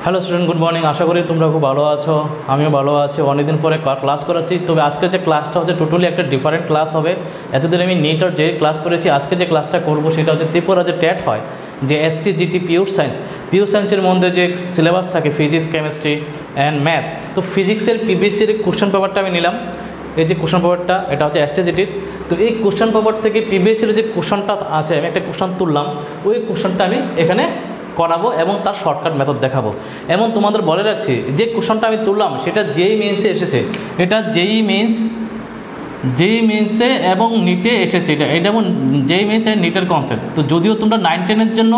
Hello student, good morning. আশা করি তোমরা খুব ভালো আছো, আমিও ভালো আছি। অনেকদিন পরে ক্লাস করাচ্ছি, তবে আজকে যে ক্লাসটা হচ্ছে টোটালি একটা ডিফারেন্ট ক্লাস হবে। এতদিন আমি নিট আর জেই ক্লাস করেছি, আজকে যে ক্লাসটা করবো সেটা হচ্ছে ত্রিপুরা যে টেট হয়, যে এসটি জিটি পিওর সায়েন্সের মধ্যে যে সিলেবাস থাকে ফিজিক্স, কেমিস্ট্রি অ্যান্ড ম্যাথ। তো ফিজিক্সের পিবিএসসির কোশ্চেন পেপারটা আমি নিলাম। এই যে কোশ্চেন পেপারটা, এটা হচ্ছে এসটি জিটির। তো এই কোশ্চেন পেপার থেকে পিবিএসসির যে কোশ্চেনটা আছে, আমি একটা কোশ্চেন তুললাম, ওই কোশ্চেনটা আমি এখানে করাবো এবং তার শর্টকাট মেথড দেখাবো। এবং তোমাদের বলে রাখছি, যে কোশ্চেনটা আমি তুললাম সেটা জেই মেইনসে এসেছে, এটা জেই মেইনসে এবং নিটে এসেছে। এটা এবং জেই মেইনস এর নিটের কনসেপ্ট। তো যদিও তোমরা 9-10 জন্য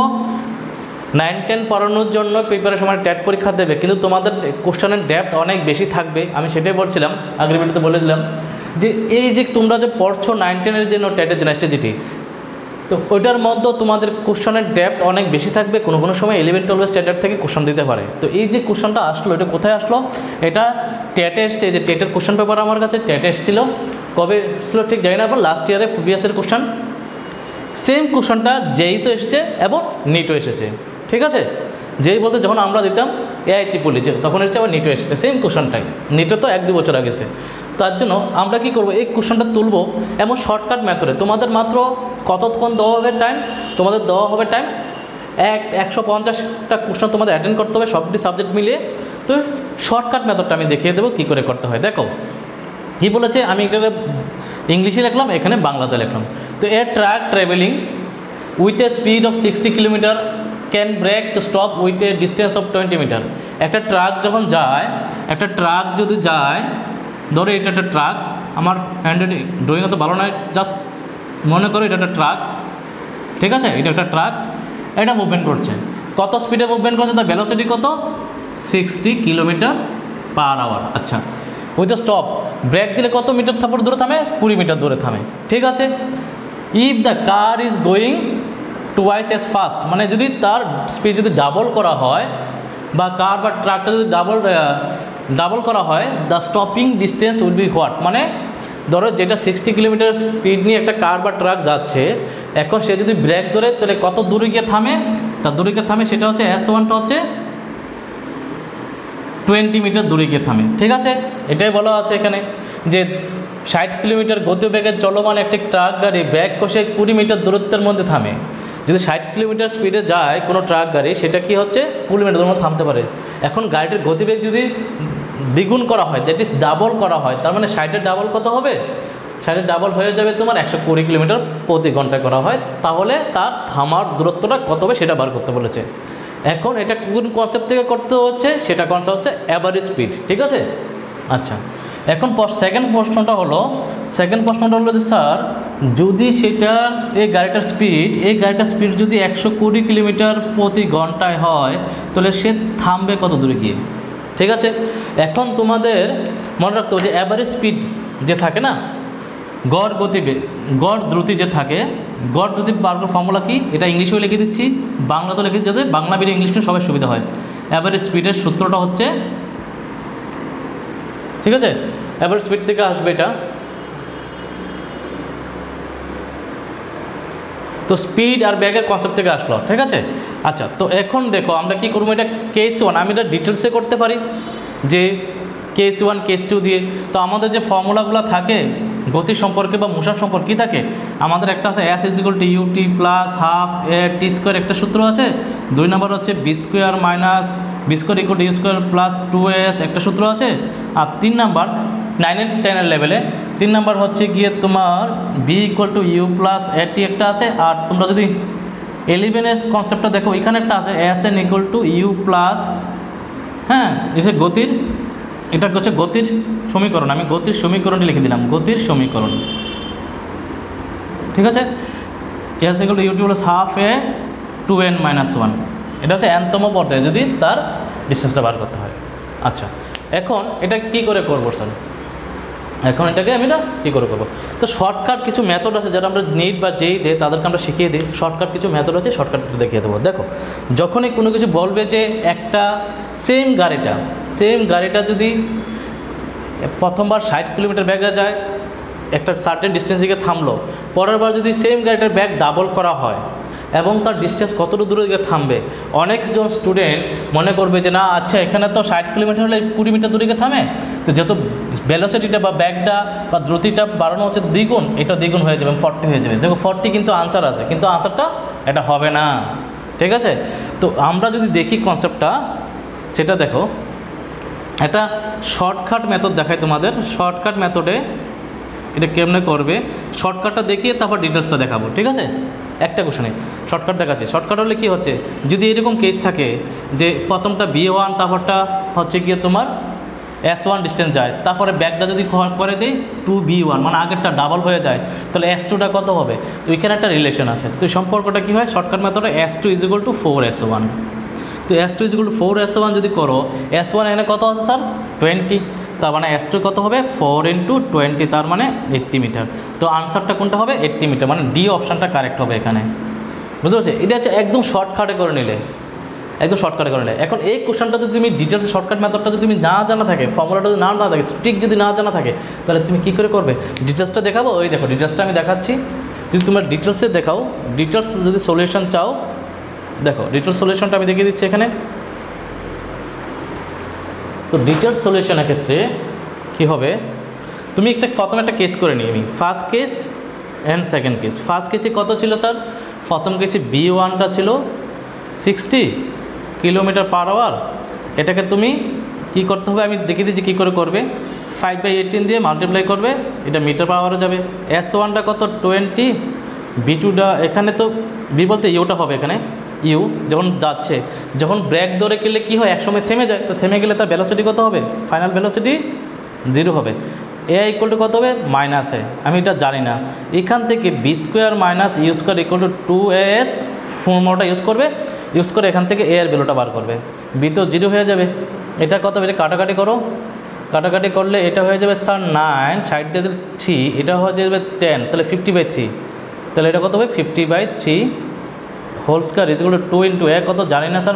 9-10 পড়ানোর জন্য প্রিপারেশন মানে টেট পরীক্ষা দেবে, কিন্তু তোমাদের কোশ্চেনের ডেপথ অনেক বেশি থাকবে। আমি সেটাই বলছিলাম, আগের ভিডিওতে বলে দিলাম যে এই যে তোমরা যে পড়ছো 9-10-এর জন্য টেটের জন্য এসটিজিটি, তো ওইটার মধ্যে তোমাদের কোশ্চেনের ডেপথ অনেক বেশি থাকবে। কোনো কোনো সময় 11-12 স্ট্যান্ডার্ড থেকে কোশ্চেন দিতে পারে। তো এই যে কোশ্চেনটা আসলো, এটা কোথায় আসলো? এটা টেটে এসছে। যে টেটের কোশ্চেন পেপার আমার কাছে টেটে এসেছিলো, কবে এসেছিলো ঠিক জানি না, আবার লাস্ট ইয়ারে প্রিভিয়াসের কোশ্চেন। সেম কোশ্চেনটা জেই তো এসেছে এবং নিটও এসেছে, ঠিক আছে? যেই বলতে যখন আমরা দিতাম এআই ত্রিপলি, তখন এসেছে, আবার নিটও এসেছে সেম কোশ্চেনটাই। নিটও তো 1-2 বছর আগে এসেছে। তার জন্য আমরা কি করব, এই কোশ্চেনটা তুলবো এমন শর্টকাট মেথডে। তোমাদের মাত্র কতক্ষণ দেওয়া হবে টাইম? তোমাদের দেওয়া হবে টাইম 150টা কোশ্চেন তোমাদের অ্যাটেন্ড করতে হবে, সবটি সাবজেক্ট মিলিয়ে। তো শর্টকাট মেথডটা আমি দেখিয়ে দেবো কী করে করতে হয়। দেখো কী বলেছে, আমি এটা ইংলিশে লিখলাম, এখানে বাংলাতে লিখলাম। তো a truck travelling with a speed of 60 kilometre can brake to stop with a distance of 20 metre. একটা ট্রাক যখন যায়, একটা ট্রাক যদি যায়, ধরো এটা একটা ট্রাক, আমার হ্যান্ডেড ড্রয়িং তো ভালো নয়, জাস্ট মনে করো এটা একটা ট্রাক, ঠিক আছে? এটা একটা ট্রাক, এটা মুভমেন্ট করছে। কত স্পিডে মুভমেন্ট করছে? তার ভেলোসিটি কত? 60 কিলোমিটার পার আওয়ার। আচ্ছা, উইথ স্টপ, ব্রেক দিলে কত মিটার দূরে থামে? 20 মিটার দূরে থামে, ঠিক আছে? If the car is going twice as fast, মানে যদি তার স্পিড যদি ডাবল করা হয়, বা কার বা ট্রাকটা যদি ডাবল করা হয়, the stopping distance will be what? মানে ধরো যেটা 60 কিলোমিটার স্পিড নিয়ে একটা কার বা ট্রাক যাচ্ছে, এখন সে যদি ব্রেক ধরে তাহলে কত দূরে গিয়ে থামে? তার দূরে গিয়ে থামে, সেটা হচ্ছে S1টা হচ্ছে 20 মিটার দূরে গিয়ে থামে, ঠিক আছে? এটাই বলা আছে এখানে যে 60 কিলোমিটার গতিবেগে চলমান একটি ট্রাক গাড়ি ব্রেক কষে 20 মিটার দূরত্বের মধ্যে থামে। যদি 60 কিলোমিটার স্পিডে যায় কোনো ট্রাক গাড়ি, সেটা কি হচ্ছে 20 মিটার দূরে থামতে পারে। এখন গাড়িটির গতিবেগ যদি দ্বিগুণ করা হয়, দ্যাট ইজ ডাবল করা হয়, তার মানে 60-এর ডাবল কত হবে? 60-এর ডাবল হয়ে যাবে তোমার 120 কিলোমিটার প্রতি ঘন্টায় করা হয়, তাহলে তার থামার দূরত্বটা কত হবে সেটা বার করতে বলেছে। এখন এটা কোন কনসেপ্ট থেকে করতে হচ্ছে? সেটা কনসেপ্ট হচ্ছে অ্যাভারেজ স্পিড, ঠিক আছে? আচ্ছা, এখন সেকেন্ড প্রশ্নটা হলো যে স্যার, যদি সেটা এই গাড়িটার স্পিড যদি 120 কিলোমিটার প্রতি ঘন্টায় হয়, তাহলে সে থামবে কত দূরে গিয়ে, ঠিক আছে? এখন তোমাদের মনে রাখতে হবে যে অ্যাভারেজ স্পিড যে থাকে না, গড় গতিবেগ, গড় দ্রুতি যে থাকে, গড় দ্রুতি বার করার ফর্মুলা কি? এটা ইংলিশেও লিখে দিচ্ছি, বাংলাতেও লিখে দিচ্ছি, যাতে বাংলা ভিডিও ইংলিশে সবাই সুবিধা হয়। অ্যাভারেজ স্পিডের সূত্রটা হচ্ছে, ঠিক আছে? অ্যাভারেজ স্পিড থেকে আসবে এটা। তো স্পিড আর ব্যাগের কনসেপ্ট থেকে আসলো, ঠিক আছে? আচ্ছা, তো এখন দেখো আমরা কি করবো, এটা কেস 1 আমি এটা ডিটেলসে করতে পারি, যে কেস 1 কেস 2 দিয়ে। তো আমাদের যে ফর্মুলাগুলো থাকে গতি সম্পর্কে বা মোশন সম্পর্কে কী থাকে, আমাদের একটা আছে S=ut plus half a t² একটা সূত্র আছে। 2 নম্বর হচ্ছে b² = u² প্লাস 2s একটা সূত্র আছে। আর 3 নাম্বার 9-10 লেভেলে 3 নাম্বার হচ্ছে গিয়ে তোমার b = u প্লাস at একটা আছে। আর তোমরা যদি 11-এর কনসেপ্টটা দেখো, এখানে একটা আছে Sn = u প্লাস, হ্যাঁ, এসে গতির, এটা হচ্ছে গতির সমীকরণ। আমি গতির সমীকরণটি লিখে দিলাম, গতির সমীকরণ, ঠিক আছে? S = ut plus half a 2n - 1, এটা হচ্ছে nতম পর্যায়ে যদি তার ডিস্টেন্সটা বার করতে হয়। আচ্ছা, এখন এটা কি করে করবো স্যার? এখন এটাকে আমি না কী করে করবো? তো শর্টকাট কিছু মেথড আছে, যারা আমরা নিট বা জেই দেয় তাদেরকে আমরা শিখিয়ে দিই। শর্টকাট কিছু মেথড আছে, শর্টকাট দেখিয়ে দেবো। দেখো, যখনই কোনো কিছু বলবে যে একটা সেম গাড়িটা যদি প্রথমবার 60 কিলোমিটার বেগে যায়, একটা সার্টেন ডিস্টেন্স থেকে থামলো, পরের বার যদি সেম গাড়িটার ব্যাগ ডাবল করা হয়, এবং তার ডিস্টেন্স কতটুকু দূরে গিয়ে থামবে। অনেকজন স্টুডেন্ট মনে করবে যে না আচ্ছা এখানে তো 60 কিলোমিটার হলে 20 মিটার দূরে গিয়ে থামে, তো যেহেতু ভেলোসিটিটা বা ব্যাগটা বা দ্রুতিটা বাড়ানো হচ্ছে দ্বিগুণ, এটা দ্বিগুণ হয়ে যাবে, 40 হয়ে যাবে। দেখো 40 কিন্তু আনসার আছে, কিন্তু আনসারটা এটা হবে না, ঠিক আছে। তো আমরা যদি দেখি কনসেপ্টটা, সেটা দেখো, একটা শর্টকাট মেথড দেখায় তোমাদের। শর্টকাট মেথডে এটা কেমনে করবে, শর্টকাটটা দেখিয়ে তারপর ডিটেলসটা দেখাবো, ঠিক আছে। একটা কোশ্চেনে শর্টকাট দেখাচ্ছে। শর্টকাট হলে কি হচ্ছে, যদি এরকম কেস থাকে যে প্রথমটা B1 তারপরটা হচ্ছে গিয়ে তোমার S1 ডিস্টেন্স যায়, তারপরে ব্যাকটা যদি করে দেয় 2B1 মানে আগেরটা ডাবল হয়ে যায়, তাহলে S2টা কত হবে। তো এখানে একটা রিলেশন আছে। তো এই সম্পর্কটা কী হয়, শর্টকাট মেথডে S2 = 4S1। তো S2 = 4S1 যদি করো, S1 এখানে কত আছে স্যার 20, তার মানে S2 কত হবে 4 × 20, তার মানে 80 মিটার। তো আনসারটা কোনটা হবে 80 মিটার, মানে ডি অপশানটা কারেক্ট হবে এখানে, বুঝতে পারছি। এটা হচ্ছে একদম শর্টকাটে করে নিলে, একদম শর্টকাটে করে নিলে। এখন এই কোশ্চেনটা যদি তুমি ডিটেলস শর্টকাট মেথডটা যদি তুমি না জানা থাকে, ফর্মুলাটা যদি না থাকে, স্ট্রিক যদি না জানা থাকে, তাহলে তুমি কী করে করবে। ডিটেলসটা দেখাবো, ওই দেখো ডিটেলসটা আমি দেখাচ্ছি। যদি তোমার ডিটেলসে দেখাও, ডিটেলস যদি সলিউশন চাও, দেখো ডিটেলস সলিউশনটা আমি দেখিয়ে দিচ্ছি এখানে। তো ডিটেলস সলিউশনের ক্ষেত্রে কী হবে, তুমি প্রথমে একটা কেস করে নিই আমি, first case and second case. First কেসে কত ছিল স্যার, প্রথম কেসে B1টা ছিল 60 কিলোমিটার/আওয়ার। এটাকে তুমি কি করতে হবে, আমি দেখিয়ে দিচ্ছি কী করে করবে। 5/18 দিয়ে মাল্টিপ্লাই করবে, এটা মিটার/আওয়ারে যাবে। S1টা কত 20, B2টা এখানে তো বি বলতে ইউটা হবে এখানে, ইউ যখন যাচ্ছে, যখন ব্রেক ধরে গেলে কী হয় একসময় থেমে যায়, তো থেমে গেলে তার ভেলোসিটি কত হবে, ফাইনাল ভেলোসিটি 0 হবে। A = কত হবে -A, আমি এটা জানি না। এখান থেকে B² - U² = 2AS ফর্মুলাটা ইউজ করবে, ইউজ করে এখান থেকে A এর ভ্যালুটা বার করবে। B তো 0 হয়ে যাবে। এটা কত হবে, এটা কাটাকাটি করো, কাটাকাটি করলে এটা হয়ে যাবে স্যার 9, 60 দিয়ে 3, এটা হয়ে যাবে 10, তাহলে 50/3, তাহলে এটা কত হবে 50/3 হোল স্কয়ার = 2 × A কত জানি না স্যার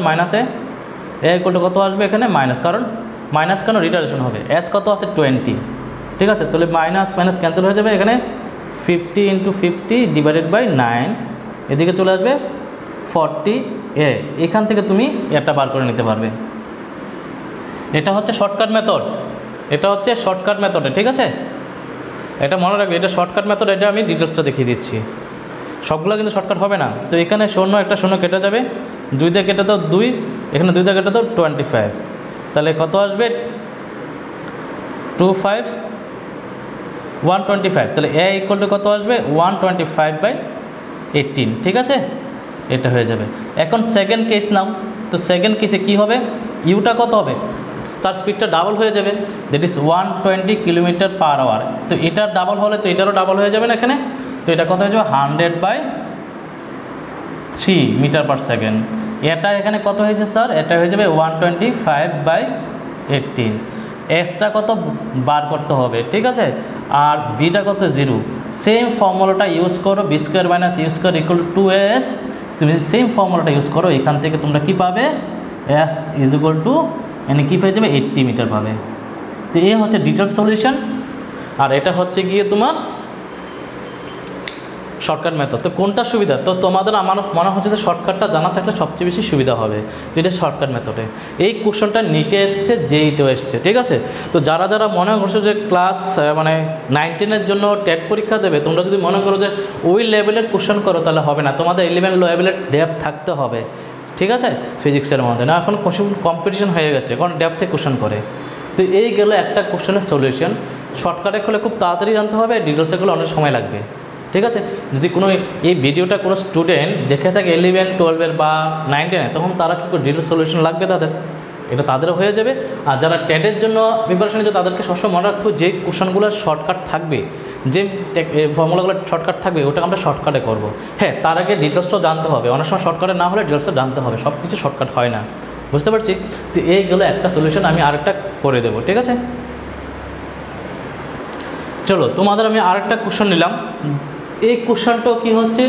A = কত আসবে এখানে মাইনাস, কারণ মাইনাস কেন রিটারেশন হবে, S কত আছে 20, ঠিক আছে। তাহলে মাইনাস মাইনাস ক্যান্সেল হয়ে যাবে, এখানে 50 × 50 / 9, এদিকে চলে আসবে 40A। এখান থেকে তুমি এটা বার করে নিতে পারবে। এটা হচ্ছে শর্টকাট মেথড, এটা হচ্ছে শর্টকাট মেথডে, ঠিক আছে। এটা মনে রাখবে, এটা শর্টকাট মেথড। এটা আমি ডিটেলসটা দেখিয়ে দিচ্ছি, সবগুলো কিন্তু শর্টকাট হবে না। তো এখানে শূন্য, একটা শূন্য কেটে যাবে, 2 দিয়ে কেটে দাও 2, এখানে 2 দিয়ে কেটে দাও 25, তাহলে কত আসবে 25, 125, তাহলে A = কত আসবে 125/18, ঠিক আছে, এটা হয়ে যাবে। এখন সেকেন্ড কেস নাও। তো সেকেন্ড কেসে কী হবে, ইউটা কত হবে, তার স্পিডটা ডাবল হয়ে যাবে, দ্যাট ইজ 120 কিলোমিটার/আওয়ার। তো এটার ডাবল হলে তো এটারও ডাবল হয়ে যাবে না এখানে, তো এটা কত হয়ে যাবে 100/3 মিটার/সেকেন্ড। এটা এখানে কত হয়েছে স্যার, এটা হয়ে যাবে 125/18। এক্সটা কত বার করতে হবে, ঠিক আছে, আর বিটা কত 0। সেম ফর্মুলাটা ইউজ করো, B² - U² = 2AS। তুমি সেম ফর্মুলাটা ইউজ করো, এখান থেকে তোমরা কি পাবে, S = এনে কী পেয়ে যাবে 80 মিটার পাবে। তো এই হচ্ছে ডিটেলস সলিউশন, আর এটা হচ্ছে গিয়ে তোমার শর্টকাট মেথড। তো কোনটা সুবিধা, তো তোমাদের আমার মনে হচ্ছে যে শর্টকাটটা জানা থাকলে সবচেয়ে বেশি সুবিধা হবে। তো এটা শর্টকাট মেথডে। এই কোশ্চেনটা নিটে এসছে, জেইতেও এসছে, ঠিক আছে। তো যারা যারা মনে করছো যে ক্লাস 9, 10-এর জন্য টেট পরীক্ষা দেবে, তোমরা যদি মনে করো যে ওই লেভেলের কোশ্চেন করো, তাহলে হবে না, তোমাদের 11 লেভেলের ডেপথ থাকতে হবে, ঠিক আছে, ফিজিক্সের মধ্যে। না এখন কম্পিটিশন হয়ে গেছে, কারণ ডেপথে কোশ্চেন করে। তো এই গেল একটা কোশ্চেনের সলিউশন। শর্টকাটে করলে খুব তাড়াতাড়ি জানতে হবে, ডিটেলসে করলে অনেক সময় লাগবে, ঠিক আছে। যদি কোনো এই ভিডিওটা কোনো স্টুডেন্ট দেখে থাকে 11, 12 বা 9, 10, তখন তারা কী করে ডিটেলস সলিউশন লাগবে তাদের, এটা তাদেরও হয়ে যাবে। আর যারা টেটের জন্য প্রিপারেশন নিচ্ছে, তাদেরকে সবসময় মনে রাখতে হবে যে কোশ্চেনগুলো শর্টকাট থাকবে, যে ফর্মুলাগুলো শর্টকাট থাকবে, ওটা আমরা শর্টকাটে করব। হ্যাঁ, তার আগে ডিটেলসটাও জানতে হবে, অনেক সময় শর্টকাটে না হলে ডিটেলসটা জানতে হবে, সব কিছু শর্টকাট হয় না, বুঝতে পারছি। তো এইগুলো একটা সলিউশন, আমি আরেকটা করে দেবো, ঠিক আছে। চলো, তোমাদের আমি আরেকটা কোশ্চেন নিলাম। এই কোশ্চেনটাও কী হচ্ছে,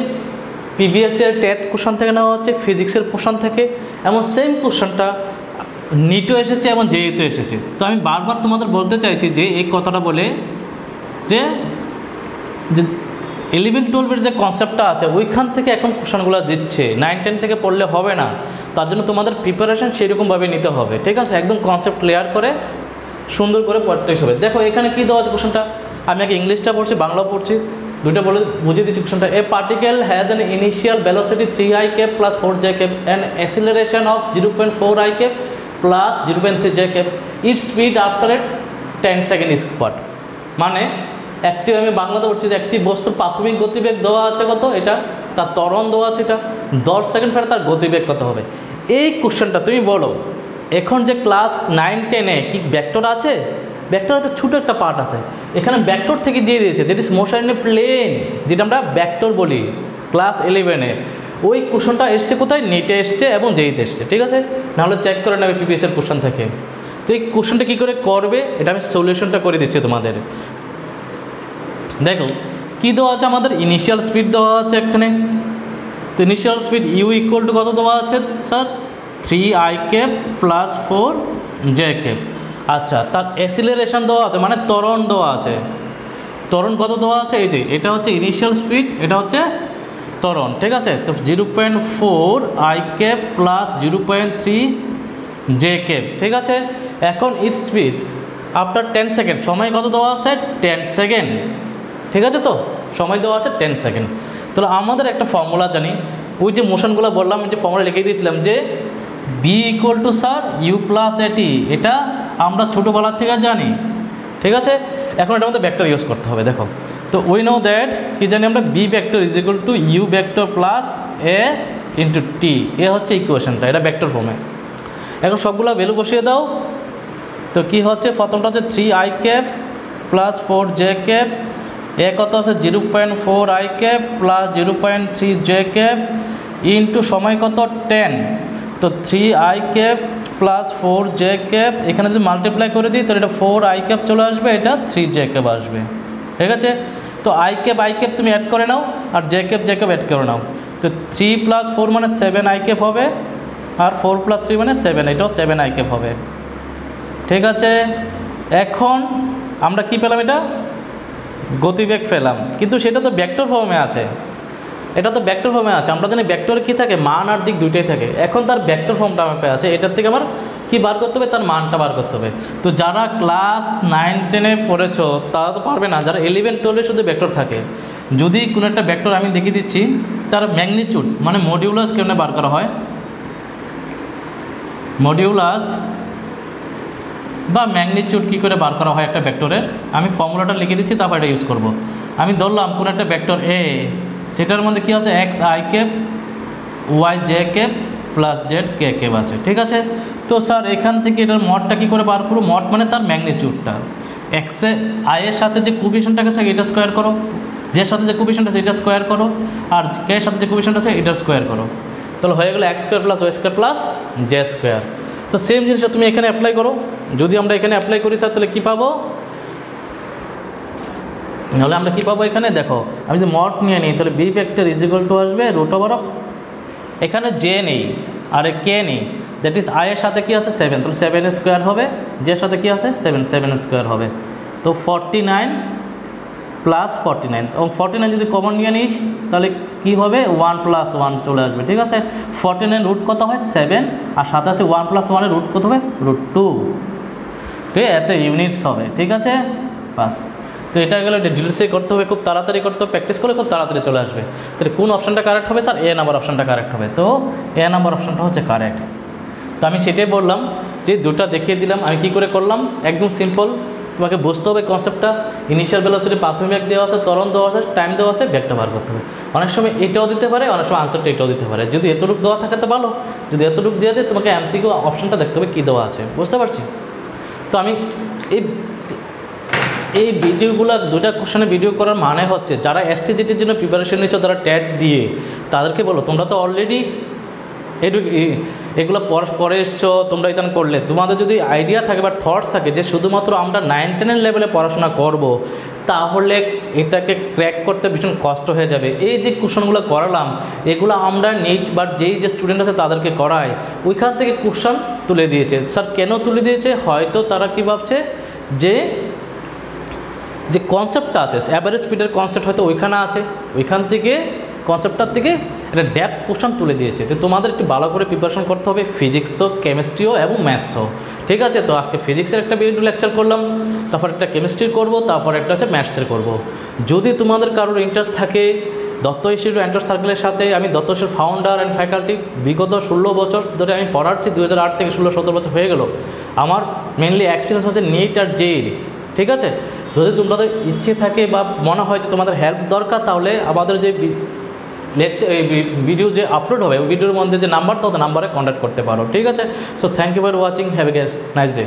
প্রিভিয়াস ইয়ার টেট কোশ্চেন থেকে নেওয়া হচ্ছে, ফিজিক্সের কোশ্চেন থেকে, এমন সেম কোশ্চেনটা নিটও এসেছে এবং জেইতে এসেছে। তো আমি বারবার তোমাদের বলতে চাইছি যে এই কথাটা বলে যে 11-12 যে কনসেপ্টটা আছে ওইখান থেকে এখন কোশ্চেনগুলো দিচ্ছে, 9-10 থেকে পড়লে হবে না, তার জন্য তোমাদের প্রিপারেশন সেরকমভাবে নিতে হবে, ঠিক আছে? একদম কনসেপ্ট ক্লিয়ার করে সুন্দর করে পড়তে হবে। দেখো এখানে কী দেওয়া আছে কোশ্চেনটা, আমি আগে ইংলিশটা পড়ছি, বাংলাও পড়ছি, দুটো বলে বুঝিয়ে দিচ্ছি কোশ্চেনটা। A particle has an initial velocity 3i cap plus 4j cap and acceleration of 0.4i cap plus 0.3j cap. Its speed after a 10 second is what? মানে একটি, আমি বাংলাতে বলছি যে একটি বস্তুর প্রাথমিক গতিবেগ দেওয়া আছে কত, এটা তার ত্বরণ দেওয়া আছে, এটা 10 সেকেন্ড পরে তার গতিবেগ কত হবে। এই কোশ্চেনটা তুমি বলো এখন যে ক্লাস 9-10-এ কি ভেক্টর আছে? ভেক্টর হয়তো ছোটো একটা পার্ট আছে, এখানে ভেক্টর থেকে দিয়ে দিয়েছে, that is motion in a plane, যেটা আমরা ভেক্টর বলি ক্লাস 11-এ। ওই কোশ্চেনটা এসছে কোথায়? নেটে এসছে এবং জেইতে এসছে, ঠিক আছে? নাহলে চেক করে নেবে প্রিভিয়াসের কোশ্চেন থেকে। তো এই কোশ্চেনটা কী করে করবে এটা আমি সলিউশনটা করে দিচ্ছি তোমাদের। দেখো কী দেওয়া আছে আমাদের, ইনিশিয়াল স্পিড দেওয়া আছে এখানে। তো initial speed u equal to কত দেওয়া আছে sir? 3i cap plus 4j cap। আচ্ছা, তার অ্যাসিলারেশন দেওয়া আছে, মানে ত্বরণ দেওয়া আছে। ত্বরণ কত দেওয়া আছে? এই যে এটা হচ্ছে ইনিশিয়াল স্পিড, এটা হচ্ছে ত্বরণ, ঠিক আছে? তো 0.4i cap plus 0.3j cap, ঠিক আছে? এখন ইট স্পিড আফটার 10 সেকেন্ড, সময় কত দেওয়া আছে? 10 সেকেন্ড, ঠিক আছে? তো সময় দেওয়া আছে 10 সেকেন্ড। তাহলে আমাদের একটা ফর্মুলা জানি, ওই যে মোশনগুলো বললাম, যে ফর্মুলা লিখে দিয়েছিলাম যে v equal to sir u plus at, এটা আমরা ছোটোবেলার থেকে জানি, ঠিক আছে? এখন এটার মধ্যে ভেক্টর ইউজ করতে হবে। দেখো তো উই নো দ্যাট, কি জানি আমরা, v vector is equal to u vector plus a into t, a হচ্ছে ইকুয়েশনটা, এটা ভেক্টর ফর্মে। এখন সবগুলো ভ্যালু বসিয়ে দাও। তো কি হচ্ছে, প্রথমটা হচ্ছে 3i cap plus 4j cap, এ কত আছে 0.4i cap plus 0.3j cap into সময় কত 10। তো 3i cap plus 4j cap, এখানে যদি মাল্টিপ্লাই করে দিই তাহলে এটা 4i cap চলে আসবে, এটা 3j cap আসবে, ঠিক আছে? তো i cap তুমি অ্যাড করে নাও, আর j cap অ্যাড করে নাও। তো 3 প্লাস 4 মানে 7i cap হবে, আর 4 প্লাস 3 মানে 7, এটাও 7i cap হবে, ঠিক আছে? এখন আমরা কি পেলাম? এটা গতিবেগ পেলাম, কিন্তু সেটা তো ভেক্টর ফর্মে আছে, এটা তো ভেক্টর ফর্মে আছে। আমরা জানি ভেক্টর কী থাকে, মান আর দিক দুইটাই থাকে। এখন তার ভেক্টর ফর্মটা আমার পেয়ে আছে, এটার থেকে আমার কী বার করতে হবে? তার মানটা বার করতে হবে। তো যারা ক্লাস 9-10-এ পড়েছো তারা তো পারবে না, যারা 11-12-এ শুধু ভেক্টর থাকে। যদি কোনো একটা ভেক্টর আমি দেখিয়ে দিচ্ছি, তার ম্যাগনিটিউড মানে মডিউলাস কেমনে বার করা হয়, মডিউলাস বা ম্যাগনিটিউড কী করে বার করা হয় একটা ভেক্টরের, আমি ফর্মুলাটা লিখে দিচ্ছি, তারপর এটা ইউজ করব। আমি ধরলাম কোনো একটা ভেক্টর এ, সেটার মধ্যে কী আছে, xi cap yj cap plus z k cap আছে, ঠিক আছে? তো স্যার এখান থেকে এটার মডটা কী করে বার করবো? মড মানে তার ম্যাগনিটিউডটা, এক্সে আই এর সাথে যে কোফিশিয়েন্ট আছে এটা স্কোয়ার করো, জের সাথে যে কোফিশিয়েন্ট আছে এটা স্কোয়ার করো, আর কে এর সাথে যে কোফিশিয়েন্ট আছে এটা স্কোয়ার করো, তাহলে হয়ে গেলো x square plus y square plus z square. তো সেম জিনিসটা তুমি এখানে অ্যাপ্লাই করো। যদি আমরা এখানে অ্যাপ্লাই করি স্যার, তাহলে কী পাবো? নাহলে আমরা কী পাবো এখানে? দেখো আমি যদি মড নিয়ে নিই, তাহলে b vector is equal to আসবে রুট ওভার অফ, এখানে জে নেই আর কে নেই, দ্যাট ইজ আই এর সাথে কী আছে 7, তাহলে 7 স্কোয়ার হবে, জের সাথে কী আছে 7 স্কোয়ার হবে। তো 49 প্লাস 49, এবং 49 যদি কমন নিয়ে নিস তাহলে কী হবে? 1 প্লাস 1 চলে আসবে, ঠিক আছে? 49 রুট কত হয় 7, আর সাথে আছে 1 প্লাস 1-এর রুট কত হবে? রুট 2, ঠিক আছে? এতে ইউনিটস হবে, ঠিক আছে? বাস। তো এটা গেলে ডিটেলসে করতে হবে, খুব তাড়াতাড়ি করতে হবে, প্র্যাকটিস করলে খুব তাড়াতাড়ি চলে আসবে। তাহলে কোন অপশানটা কারেক্ট হবে স্যার? এ নাম্বার অপশানটা কারেক্ট হবে। তো এ নাম্বার অপশানটা হচ্ছে কারেক্ট। তো আমি সেটাই বললাম যে দুটা দেখিয়ে দিলাম, আমি কী করে করলাম, একদম সিম্পল। তোমাকে বুঝতে হবে কনসেপ্টটা, ইনিশিয়াল ভেলোসিটি প্রাথমিক দেওয়া আছে, ত্বরণ দেওয়া আছে, টাইম দেওয়া আছে, ভেক্টর বার করতে হবে। অনেক সময় এটাও দিতে পারে, অনেক সময় আনসারটা এটাও দিতে পারে। যদি এতটুকু দেওয়া থাকে তো ভালো, যদি এতটুকু দিয়ে দেয় তোমাকে এমসিকিউ অপশানটা দেখতে হবে কী দেওয়া আছে, বুঝতে পারছি? তো আমি এই ভিডিওগুলো, দুটা কোশ্চেনের ভিডিও করার মানে হচ্ছে যারা এসটিজিটির জন্য প্রিপারেশন নিচ্ছ, তারা ট্যাট দিয়ে, তাদেরকে বলো তোমরা তো অলরেডি এগুলো পরে এসছো, তোমরা ইতান করলে, তোমাদের যদি আইডিয়া থাকে বা থটস থাকে যে শুধুমাত্র আমরা 9-10 লেভেলে পড়াশোনা করব, তাহলে এটাকে ক্র্যাক করতে ভীষণ কষ্ট হয়ে যাবে। এই যে কোশ্চেনগুলো করালাম, এগুলো আমরা নিট বা যেই যে স্টুডেন্ট আছে তাদেরকে করাই, ওইখান থেকে কোশ্চেন তুলে দিয়েছে। স্যার কেন তুলে দিয়েছে? হয়তো তারা কি ভাবছে যে যে কনসেপ্টটা আছে, অ্যাভারেজ স্পিডের কনসেপ্ট হয়তো ওইখানে আছে, ওইখান থেকে কনসেপ্টটার থেকে একটা ডেপথ কোশ্চেন তুলে দিয়েছে। তো তোমাদের একটু ভালো করে প্রিপারেশন করতে হবে, ফিজিক্সও, কেমিস্ট্রিও এবং ম্যাথসও। ঠিক আছে, তো আজকে ফিজিক্সের একটা ভিডিও লেকচার করলাম, তারপর একটা কেমিস্ট্রির করব, তারপর একটা হচ্ছে ম্যাথসের করব। যদি তোমাদের কারোর ইন্টারেস্ট থাকে দত্ত ইনস্টিটিউট এন্টার সার্কেলের সাথে, আমি দত্ত ফাউন্ডার অ্যান্ড ফ্যাকাল্টি, বিগত 16 বছর ধরে আমি পড়াচ্ছি, 2008 থেকে 16-17 বছর হয়ে গেল। আমার মেনলি এক্সপিরিয়েন্স হচ্ছে নিট আর জেইই। ঠিক আছে, যদি তোমাদের ইচ্ছে থাকে বা মনে হয় যে তোমাদের হেল্প দরকার, তাহলে আমাদের যে লেকচার ভিডিও যে আপলোড হবে, ওই ভিডিওর মধ্যে যে নাম্বারটা, নাম্বারে কন্ট্যাক্ট করতে পারো। ঠিক আছে, so thank you for watching, have a nice day.